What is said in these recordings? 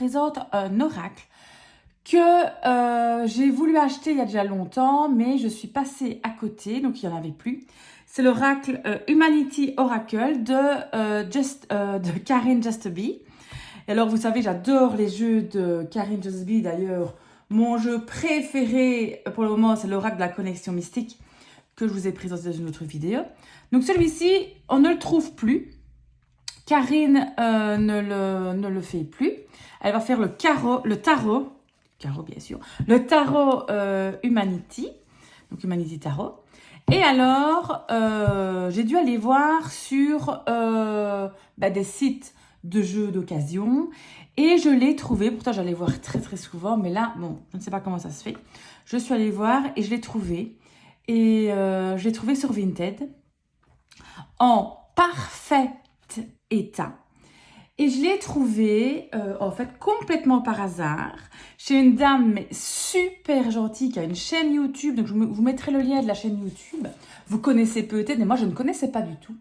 présente un oracle que j'ai voulu acheter il y a déjà longtemps, mais je suis passée à côté, donc il n'y en avait plus. C'est l'oracle Humanity Oracle de Karin Justeby. Et alors, vous savez, j'adore les jeux de Karin Justeby. D'ailleurs, mon jeu préféré pour le moment, c'est l'oracle de la connexion mystique que je vous ai présenté dans une autre vidéo. Donc celui-ci, on ne le trouve plus. Karine ne le fait plus. Elle va faire le tarot bien sûr, le tarot Humanity, donc Humanity Tarot. Et alors, j'ai dû aller voir sur des sites de jeux d'occasion et je l'ai trouvé. Pourtant, j'allais voir très très souvent, mais là, bon, je ne sais pas comment ça se fait. Je suis allée voir et je l'ai trouvé. Et je l'ai trouvé sur Vinted en parfait état. Et je l'ai trouvé, en fait, complètement par hasard, chez une dame mais super gentille qui a une chaîne YouTube. Donc, je vous mettrai le lien de la chaîne YouTube. Vous connaissez peut-être, mais moi, je ne connaissais pas du tout.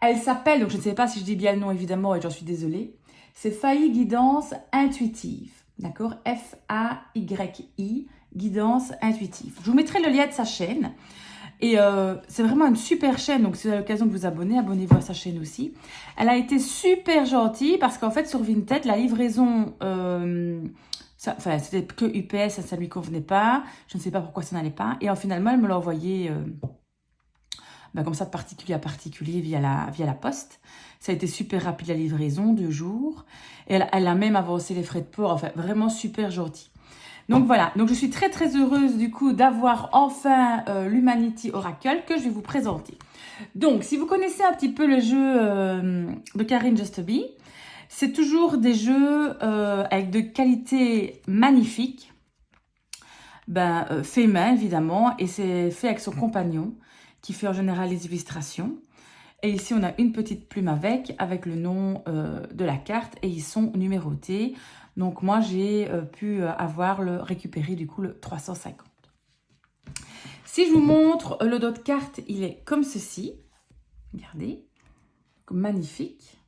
Elle s'appelle, donc je ne sais pas si je dis bien le nom, évidemment, et j'en suis désolée. C'est Faye Guidance Intuitive. D'accord? F-A-Y-I, Guidance Intuitive. Je vous mettrai le lien de sa chaîne. Et c'est vraiment une super chaîne, donc si vous avez l'occasion de vous abonner, abonnez-vous à sa chaîne aussi. Elle a été super gentille parce qu'en fait sur Vinted, la livraison, c'était que UPS, ça ne lui convenait pas. Je ne sais pas pourquoi ça n'allait pas. Et finalement, elle me l'a envoyé comme ça de particulier à particulier via la poste. Ça a été super rapide la livraison, 2 jours. Et elle a même avancé les frais de port, enfin vraiment super gentille. Donc voilà, donc je suis très très heureuse du coup d'avoir enfin l'Humanity Oracle que je vais vous présenter. Donc si vous connaissez un petit peu le jeu de Karin Justeby, c'est toujours des jeux avec de qualité magnifique, fait main évidemment, et c'est fait avec son compagnon qui fait en général les illustrations. Et ici, on a une petite plume avec le nom de la carte et ils sont numérotés. Donc, moi, j'ai pu récupérer du coup le 350. Si je vous montre le dos de carte, il est comme ceci. Regardez, magnifique.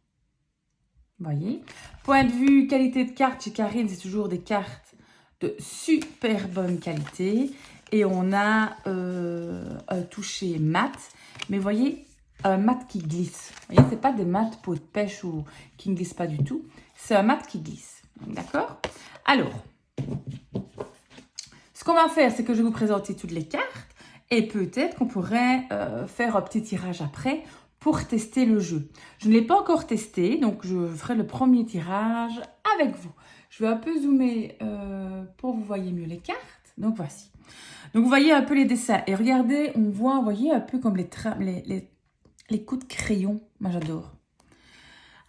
Vous voyez. Point de vue qualité de carte chez Karine, c'est toujours des cartes de super bonne qualité. Et on a un toucher mat. Mais vous voyez, un mat qui glisse. Vous voyez, c'est pas des mats peau de pêche ou qui ne glissent pas du tout. C'est un mat qui glisse. D'accord? Alors, ce qu'on va faire, c'est que je vais vous présenter toutes les cartes et peut-être qu'on pourrait faire un petit tirage après pour tester le jeu. Je ne l'ai pas encore testé, donc je ferai le premier tirage avec vous. Je vais un peu zoomer pour que vous voyez mieux les cartes. Donc, voici. Donc, vous voyez un peu les dessins. Et regardez, on voit, vous voyez un peu comme les coups de crayon. Moi, j'adore.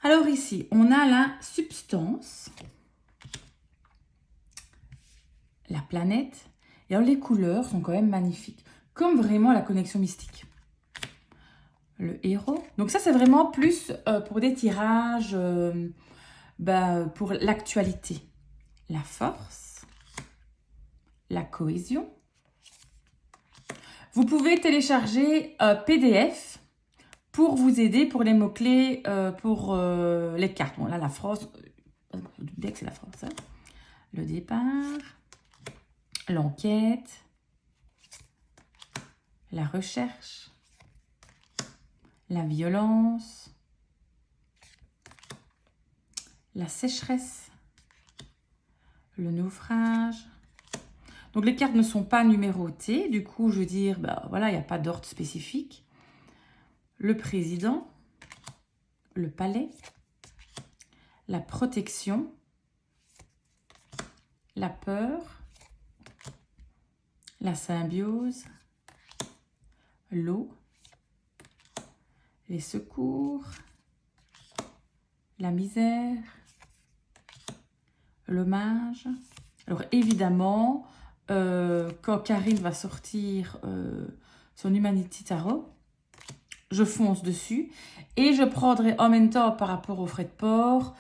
Alors ici, on a la substance, la planète. Et alors, les couleurs sont quand même magnifiques. Comme vraiment la connexion mystique. Le héros. Donc ça, c'est vraiment plus pour des tirages pour l'actualité. La force. La cohésion. Vous pouvez télécharger un PDF pour vous aider pour les mots-clés, pour les cartes. Bon, là, la France, vous doutez que c'est la France. Hein. Le départ, l'enquête, la recherche, la violence, la sécheresse, le naufrage. Donc, les cartes ne sont pas numérotées. Du coup, je veux dire, voilà, il n'y a pas d'ordre spécifique. Le président, le palais, la protection, la peur, la symbiose, l'eau, les secours, la misère, l'hommage. Alors évidemment, quand Karine va sortir son Humanity Tarot, je fonce dessus et je prendrai en même temps par rapport aux frais de port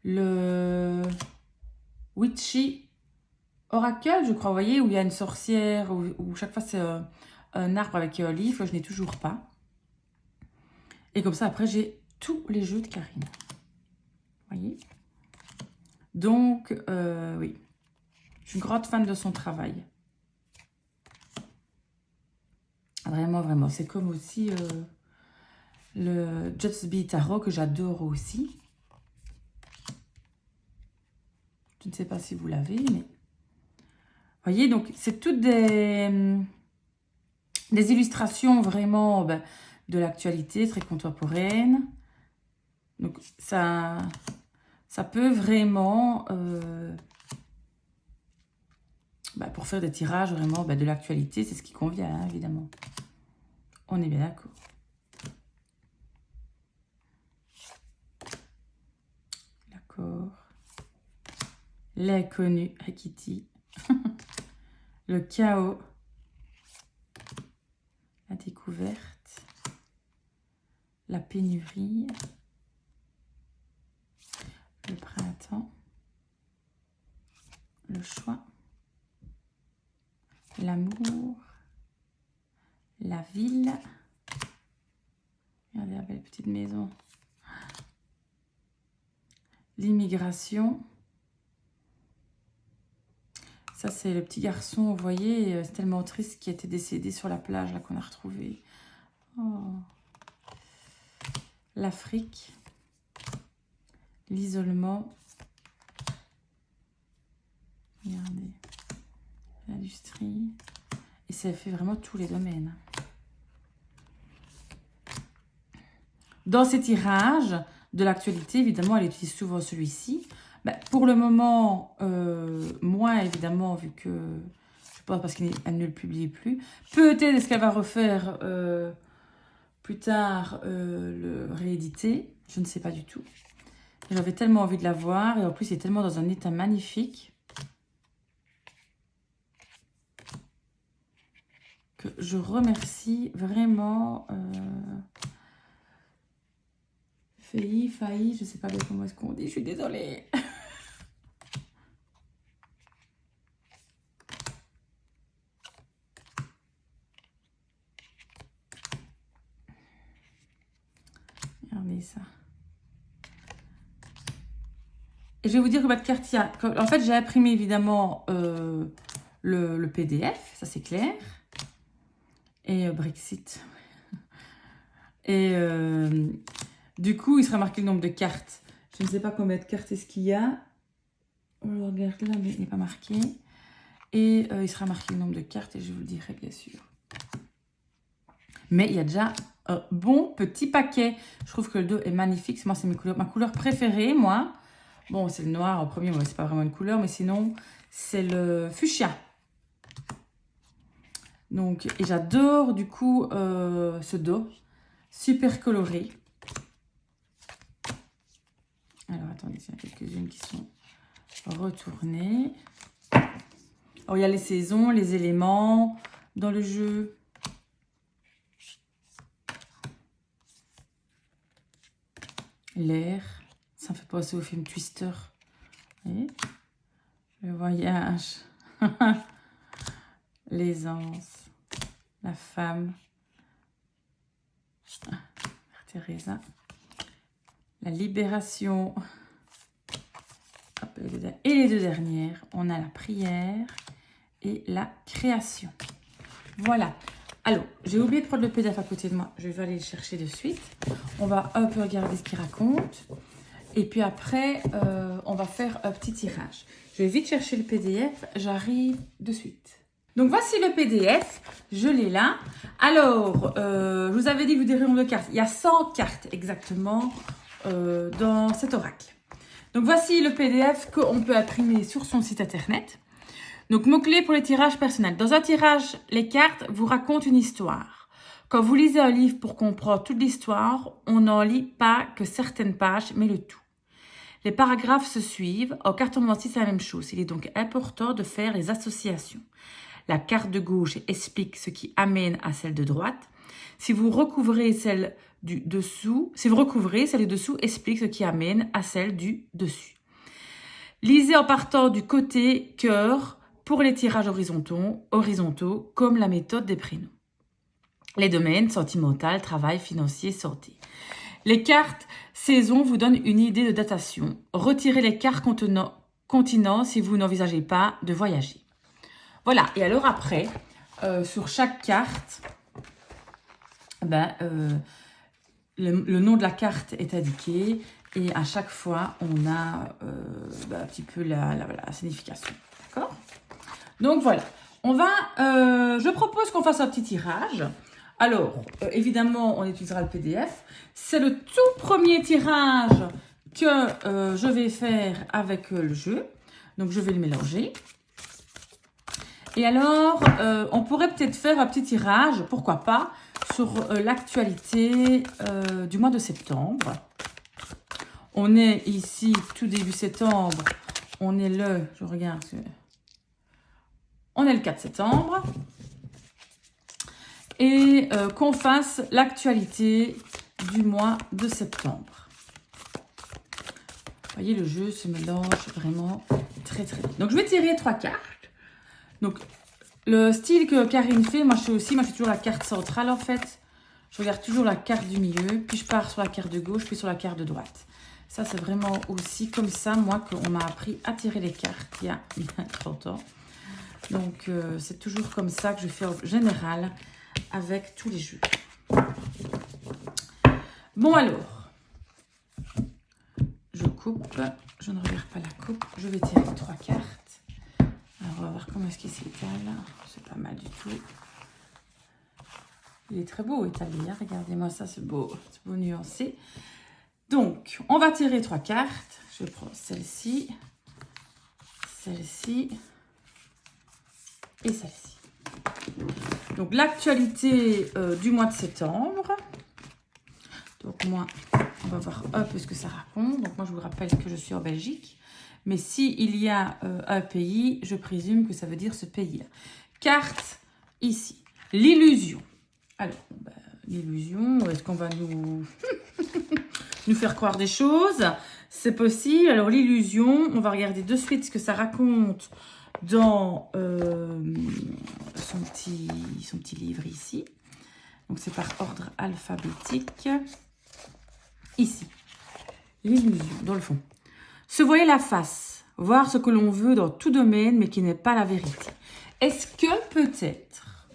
le Witchy Oracle, je crois, vous voyez, où il y a une sorcière, où chaque fois c'est un arbre avec un livre, je n'ai toujours pas. Et comme ça, après, j'ai tous les jeux de Karine. voyez. Donc, oui. Je suis une grande fan de son travail. Vraiment, vraiment. C'est comme aussi le Jutsby Tarot que j'adore aussi. Je ne sais pas si vous l'avez, mais... Vous voyez, donc, c'est toutes des illustrations vraiment de l'actualité, très contemporaine. Donc, ça peut vraiment... pour faire des tirages vraiment de l'actualité, c'est ce qui convient, hein, évidemment. On est bien d'accord. D'accord. L'inconnu, Rikiti. Le chaos. La découverte. La pénurie. Le printemps. Le choix. L'amour. La ville. Regardez la belle petite maison. L'immigration. Ça, c'est le petit garçon, vous voyez, c'est tellement triste, qui était décédé sur la plage, là, qu'on a retrouvé. Oh. L'Afrique. L'isolement. Regardez. L'industrie. Et ça fait vraiment tous les domaines. Dans ces tirages de l'actualité, évidemment, elle utilise souvent celui-ci. Pour le moment, moins évidemment, vu que je pense parce qu'elle ne le publie plus. Peut-être est-ce qu'elle va refaire plus tard le rééditer. Je ne sais pas du tout. J'avais tellement envie de la voir et en plus, il est tellement dans un état magnifique que je remercie vraiment Failli, je ne sais pas bien comment est-ce qu'on dit, je suis désolée. Regardez ça. Et je vais vous dire que votre carte, en fait, j'ai imprimé évidemment le PDF, ça c'est clair. Et Brexit. Et du coup, il sera marqué le nombre de cartes. Je ne sais pas combien de cartes est-ce qu'il y a. On regarde là, mais il n'est pas marqué. Et il sera marqué le nombre de cartes et je vous le dirai bien sûr. Mais il y a déjà un bon petit paquet. Je trouve que le dos est magnifique. Moi, c'est ma couleur préférée, moi. Bon, c'est le noir en premier. Bon, c'est pas vraiment une couleur, mais sinon, c'est le fuchsia. Donc, et j'adore du coup ce dos. Super coloré. Alors, attendez, il y a quelques-unes qui sont retournées. Alors, il y a les saisons, les éléments dans le jeu. L'air. Ça me fait penser au film Twister. Et le voyage. L'aisance. La femme. Mère Teresa. La libération. Hop, et les deux dernières, on a la prière et la création. Voilà. Alors, j'ai oublié de prendre le PDF à côté de moi. Je vais aller le chercher de suite. On va un peu regarder ce qu'il raconte. Et puis après, on va faire un petit tirage. Je vais vite chercher le PDF. J'arrive de suite. Donc, voici le PDF. Je l'ai là. Alors, je vous avais dit que vous diriez de cartes. Il y a 100 cartes exactement dans cet oracle. Donc, voici le PDF qu'on peut imprimer sur son site internet. Donc, mots-clés pour les tirages personnels. Dans un tirage, les cartes vous racontent une histoire. Quand vous lisez un livre pour comprendre toute l'histoire, on n'en lit pas que certaines pages, mais le tout. Les paragraphes se suivent. En carton c'est la même chose. Il est donc important de faire les associations. La carte de gauche explique ce qui amène à celle de droite. Si vous recouvrez celle du dessous, explique ce qui amène à celle du dessus. Lisez en partant du côté cœur pour les tirages horizontaux comme la méthode des prénoms. Les domaines sentimental, travail, financier, santé. Les cartes saison vous donnent une idée de datation. Retirez les cartes continents si vous n'envisagez pas de voyager. Voilà, et alors après, sur chaque carte, le nom de la carte est indiqué et à chaque fois, on a un petit peu la signification. D'accord? Donc voilà, je propose qu'on fasse un petit tirage. Alors, évidemment, on utilisera le PDF. C'est le tout premier tirage que je vais faire avec le jeu. Donc, je vais le mélanger. Et alors, on pourrait peut-être faire un petit tirage, pourquoi pas, sur l'actualité du mois de septembre. On est ici, tout début septembre. On est je regarde, on est le 4 septembre. Et qu'on fasse l'actualité du mois de septembre. Vous voyez, le jeu se mélange vraiment très très bien. Donc, je vais tirer 3 cartes. Donc, le style que Karine fait, moi je fais toujours la carte centrale en fait. Je regarde toujours la carte du milieu, puis je pars sur la carte de gauche, puis sur la carte de droite. Ça, c'est vraiment aussi comme ça, moi, qu'on m'a appris à tirer les cartes il y a 30 ans. Donc, c'est toujours comme ça que je fais en général avec tous les jeux. Bon, alors, je coupe. Je ne regarde pas la coupe. Je vais tirer 3 cartes. Alors, on va voir comment est-ce qu'il s'étale. C'est pas mal du tout. Il est très beau étalé. Hein. Regardez-moi ça, c'est beau nuancé. Donc, on va tirer 3 cartes. Je prends celle-ci, celle-ci et celle-ci. Donc, l'actualité du mois de septembre. Donc, moi, on va voir un peu ce que ça raconte. Donc, moi, je vous rappelle que je suis en Belgique. Mais s'il y a un pays, je présume que ça veut dire ce pays-là. Carte, ici. L'illusion. Alors, l'illusion, est-ce qu'on va nous faire croire des choses? C'est possible. Alors, l'illusion, on va regarder de suite ce que ça raconte dans son petit livre ici. Donc, c'est par ordre alphabétique. Ici. L'illusion, dans le fond. Se voiler la face, voir ce que l'on veut dans tout domaine, mais qui n'est pas la vérité. Est-ce que peut-être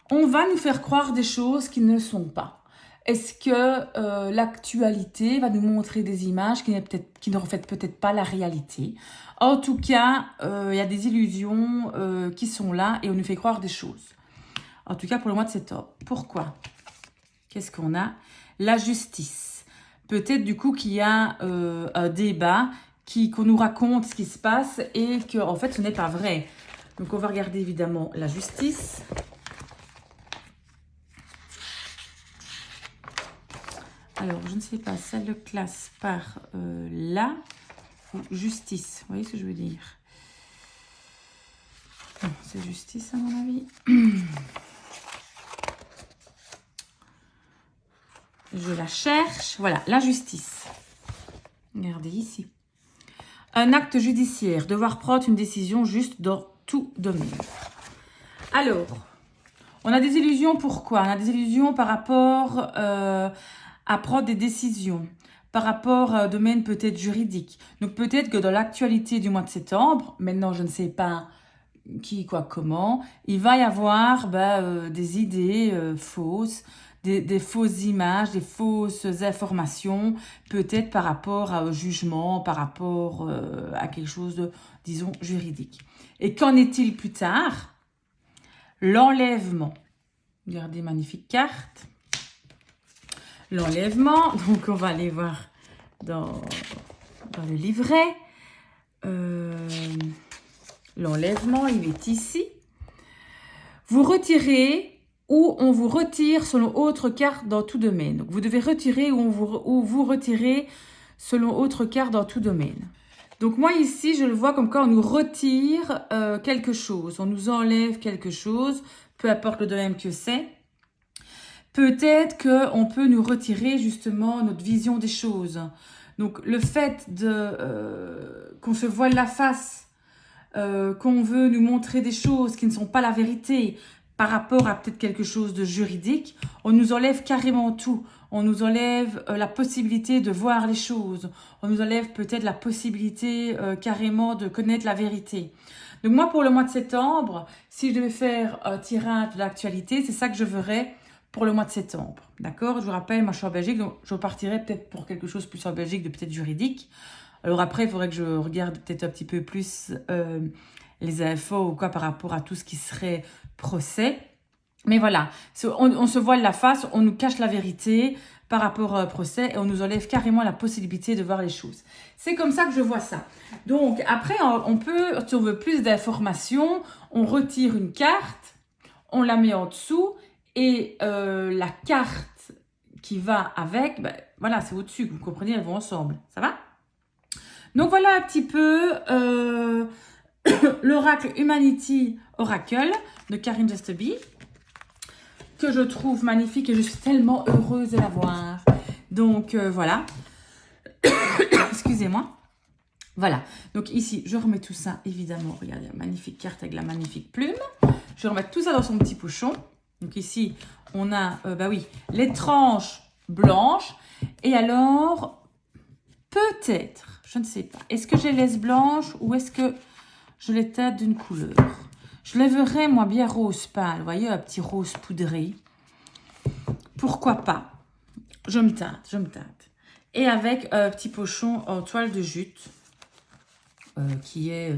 on va nous faire croire des choses qui ne sont pas? Est-ce que l'actualité va nous montrer des images qui ne reflètent peut-être pas la réalité? En tout cas, il y a des illusions qui sont là et on nous fait croire des choses. En tout cas, pour le mois de septembre. Pourquoi? Qu'est-ce qu'on a? La justice. Peut-être du coup qu'il y a un débat, qu'on nous raconte ce qui se passe et qu'en fait ce n'est pas vrai. Donc on va regarder évidemment la justice. Alors je ne sais pas, ça le classe par là ou justice. Vous voyez ce que je veux dire? C'est justice à mon avis. Je la cherche. Voilà, la justice. Regardez ici. Un acte judiciaire. Devoir prendre une décision juste dans tout domaine. Alors, on a des illusions. Pourquoi? On a des illusions par rapport à prendre des décisions. Par rapport à un domaine peut-être juridique. Donc, peut-être que dans l'actualité du mois de septembre, maintenant, je ne sais pas qui, quoi, comment, il va y avoir des idées fausses, des fausses images, des fausses informations, peut-être par rapport à un jugement, par rapport à quelque chose de, disons, juridique. Et qu'en est-il plus tard? L'enlèvement. Regardez, magnifique carte. L'enlèvement, donc on va aller voir dans le livret. L'enlèvement, il est ici. Vous retirez ou on vous retire selon autre carte dans tout domaine. Donc, vous devez retirer ou vous retirez selon autre carte dans tout domaine. Donc, moi, ici, je le vois comme quand on nous retire quelque chose. On nous enlève quelque chose, peu importe le domaine que c'est. Peut-être qu'on peut nous retirer justement notre vision des choses. Donc, le fait qu'on se voile la face, qu'on veut nous montrer des choses qui ne sont pas la vérité par rapport à peut-être quelque chose de juridique, on nous enlève carrément tout. on nous enlève la possibilité de voir les choses, on nous enlève peut-être la possibilité carrément de connaître la vérité. Donc moi, pour le mois de septembre, si je devais faire un tirage de l'actualité, c'est ça que je verrais pour le mois de septembre. D'accord? Je vous rappelle, moi je suis en Belgique, donc je partirais peut-être pour quelque chose plus en Belgique, de peut-être juridique. Alors après, il faudrait que je regarde peut-être un petit peu plus les infos ou quoi par rapport à tout ce qui serait procès. Mais voilà, on se voile la face, on nous cache la vérité par rapport au procès et on nous enlève carrément la possibilité de voir les choses. C'est comme ça que je vois ça. Donc après, on peut, si on veut plus d'informations, on retire une carte, on la met en dessous et la carte qui va avec, ben, voilà, c'est au-dessus, vous comprenez, elles vont ensemble. Ça va? Donc voilà un petit peu l'oracle Humanity Oracle de Karine Justeby, que je trouve magnifique et je suis tellement heureuse de l'avoir. Donc voilà. Excusez-moi. Voilà. Donc ici, je remets tout ça, évidemment. Regardez, magnifique carte avec la magnifique plume. Je remets tout ça dans son petit pochon. Donc ici, on a, bah oui, les tranches blanches. Et alors, peut-être, je ne sais pas, est-ce que je les laisse blanches ou est-ce que je les teinte d'une couleur? Je les verrais, moi, bien rose pâle. Vous voyez, un petit rose poudré. Pourquoi pas? Je me teinte, je me teinte. Et avec un petit pochon en toile de jute, qui est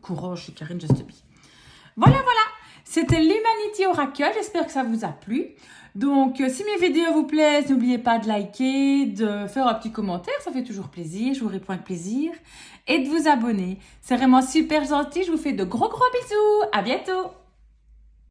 courant chez Karine Justeby. Voilà, voilà. C'était l'Humanity Oracle. J'espère que ça vous a plu. Donc, si mes vidéos vous plaisent, n'oubliez pas de liker, de faire un petit commentaire. Ça fait toujours plaisir. Je vous réponds avec plaisir. Et de vous abonner. C'est vraiment super gentil. Je vous fais de gros bisous. À bientôt.